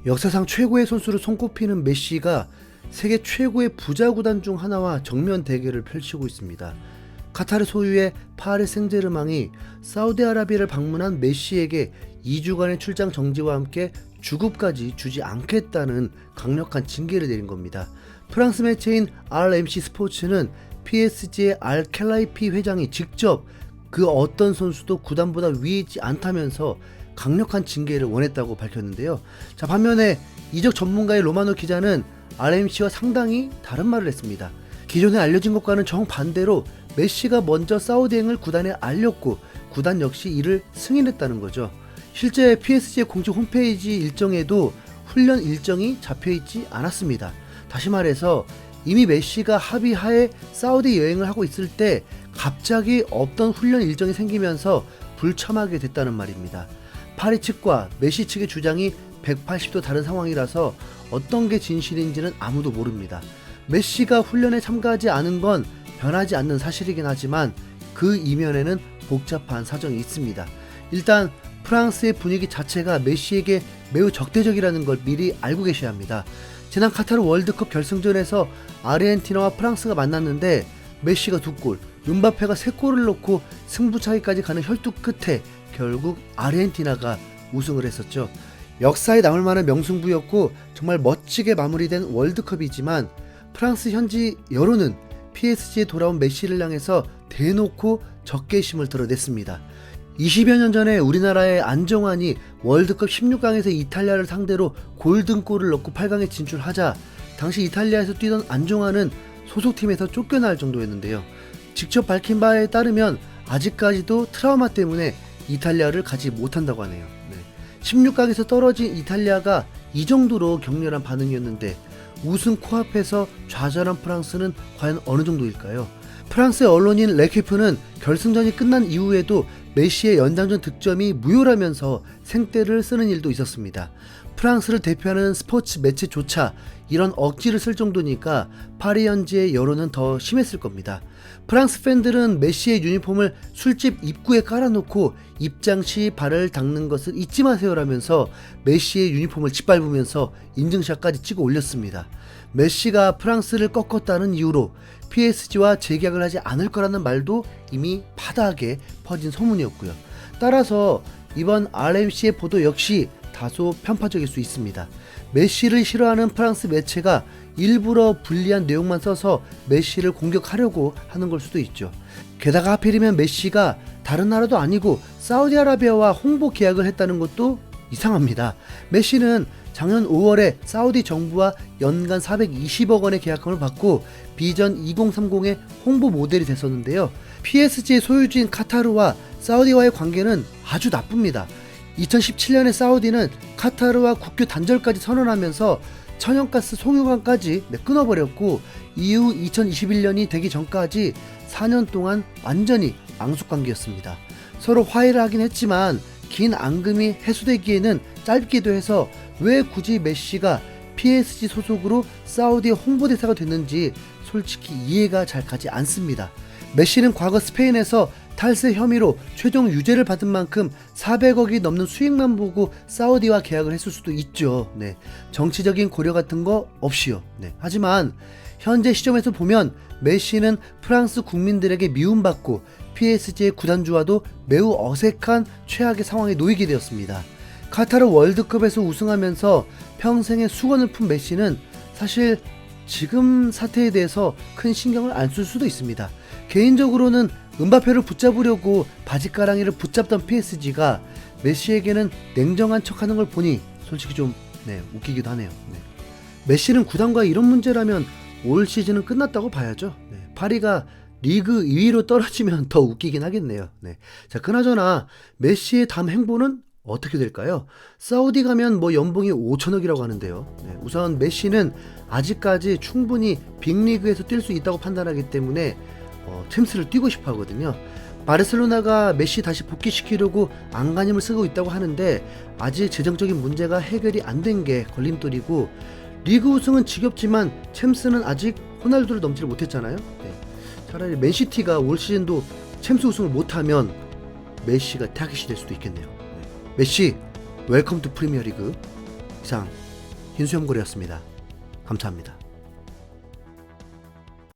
역사상 최고의 선수로 손꼽히는 메시가 세계 최고의 부자 구단 중 하나와 정면 대결을 펼치고 있습니다. 카타르 소유의 파리 생제르맹이 사우디아라비아를 방문한 메시에게 2주간의 출장 정지와 함께 주급까지 주지 않겠다는 강력한 징계를 내린 겁니다. 프랑스 매체인 RMC 스포츠는 PSG의 알켈라이피 회장이 직접 그 어떤 선수도 구단보다 위에 있지 않다면서 강력한 징계를 원했다고 밝혔는데요. 자, 반면에 이적 전문가의 로마노 기자는 RMC와 상당히 다른 말을 했습니다. 기존에 알려진 것과는 정반대로 메시가 먼저 사우디행을 구단에 알렸고 구단 역시 이를 승인했다는 거죠. 실제 PSG의 공식 홈페이지 일정에도 훈련 일정이 잡혀있지 않았습니다. 다시 말해서 이미 메시가 합의하에 사우디 여행을 하고 있을 때 갑자기 없던 훈련 일정이 생기면서 불참하게 됐다는 말입니다. 파리 측과 메시 측의 주장이 180도 다른 상황이라서 어떤 게 진실인지는 아무도 모릅니다. 메시가 훈련에 참가하지 않은 건 변하지 않는 사실이긴 하지만 그 이면에는 복잡한 사정이 있습니다. 일단 프랑스의 분위기 자체가 메시에게 매우 적대적이라는 걸 미리 알고 계셔야 합니다. 지난 카타르 월드컵 결승전에서 아르헨티나와 프랑스가 만났는데 메시가 2골, 음바페가 3골을 넣고 승부차기까지 가는 혈투 끝에 결국 아르헨티나가 우승을 했었죠. 역사에 남을 만한 명승부였고 정말 멋지게 마무리된 월드컵이지만 프랑스 현지 여론은 PSG에 돌아온 메시를 향해서 대놓고 적개심을 드러냈습니다. 20여 년 전에 우리나라의 안정환이 월드컵 16강에서 이탈리아를 상대로 골든골을 넣고 8강에 진출하자 당시 이탈리아에서 뛰던 안정환은 소속팀에서 쫓겨날 정도였는데요. 직접 밝힌 바에 따르면 아직까지도 트라우마 때문에 이탈리아를 가지 못한다고 하네요. 16강에서 떨어진 이탈리아가 이 정도로 격렬한 반응이었는데 우승 코앞에서 좌절한 프랑스는 과연 어느 정도일까요? 프랑스의 언론인 레퀴프는 결승전이 끝난 이후에도 메시의 연장전 득점이 무효라면서 생떼를 쓰는 일도 있었습니다. 프랑스를 대표하는 스포츠 매체조차 이런 억지를 쓸 정도니까 파리 현지의 여론은 더 심했을 겁니다. 프랑스 팬들은 메시의 유니폼을 술집 입구에 깔아놓고 입장 시 발을 닦는 것을 잊지 마세요라면서 메시의 유니폼을 짓밟으면서 인증샷까지 찍어 올렸습니다. 메시가 프랑스를 꺾었다는 이유로 PSG와 재계약을 하지 않을 거라는 말도 이미 파다하게 퍼진 소문이었고요. 따라서 이번 RMC의 보도 역시 다소 편파적일 수 있습니다. 메시를 싫어하는 프랑스 매체가 일부러 불리한 내용만 써서 메시를 공격하려고 하는 걸 수도 있죠. 게다가 하필이면 메시가 다른 나라도 아니고 사우디아라비아와 홍보 계약을 했다는 것도 이상합니다. 메시는 작년 5월에 사우디 정부와 연간 420억 원의 계약금을 받고 비전 2030의 홍보 모델이 됐었는데요. PSG의 소유주인 카타르와 사우디와의 관계는 아주 나쁩니다. 2017년에 사우디는 카타르와 국교 단절까지 선언하면서 천연가스 송유관까지 끊어버렸고 이후 2021년이 되기 전까지 4년 동안 완전히 앙숙관계였습니다. 서로 화해를 하긴 했지만 긴 앙금이 해소되기에는 짧기도 해서 왜 굳이 메시가 PSG 소속으로 사우디의 홍보대사가 됐는지 솔직히 이해가 잘 가지 않습니다. 메시는 과거 스페인에서 탈세 혐의로 최종 유죄를 받은 만큼 400억이 넘는 수익만 보고 사우디와 계약을 했을 수도 있죠. 정치적인 고려 같은 거 없이요. 하지만 현재 시점에서 보면 메시는 프랑스 국민들에게 미움받고 PSG의 구단주와도 매우 어색한 최악의 상황에 놓이게 되었습니다. 카타르 월드컵에서 우승하면서 평생의 수건을 푼 메시는 사실 지금 사태에 대해서 큰 신경을 안 쓸 수도 있습니다. 개인적으로는 음바페를 붙잡으려고 바지가랑이를 붙잡던 PSG가 메시에게는 냉정한 척하는 걸 보니 솔직히 좀 웃기기도 하네요. 메시는 구단과 이런 문제라면 올 시즌은 끝났다고 봐야죠. 파리가 리그 2위로 떨어지면 더 웃기긴 하겠네요. 자, 그나저나 메시의 다음 행보는 어떻게 될까요? 사우디 가면 연봉이 5천억이라고 하는데요. 우선 메시는 아직까지 충분히 빅리그에서 뛸 수 있다고 판단하기 때문에 챔스를 뛰고 싶어 하거든요. 바르셀로나가 메시 다시 복귀시키려고 안간힘을 쓰고 있다고 하는데 아직 재정적인 문제가 해결이 안 된 게 걸림돌이고 리그 우승은 지겹지만 챔스는 아직 호날두를 넘지를 못했잖아요. 차라리 맨시티가 올 시즌도 챔스 우승을 못하면 메시가 타깃이 될 수도 있겠네요. 메시 웰컴 투 프리미어리그. 이상 흰수염고래였습니다. 감사합니다.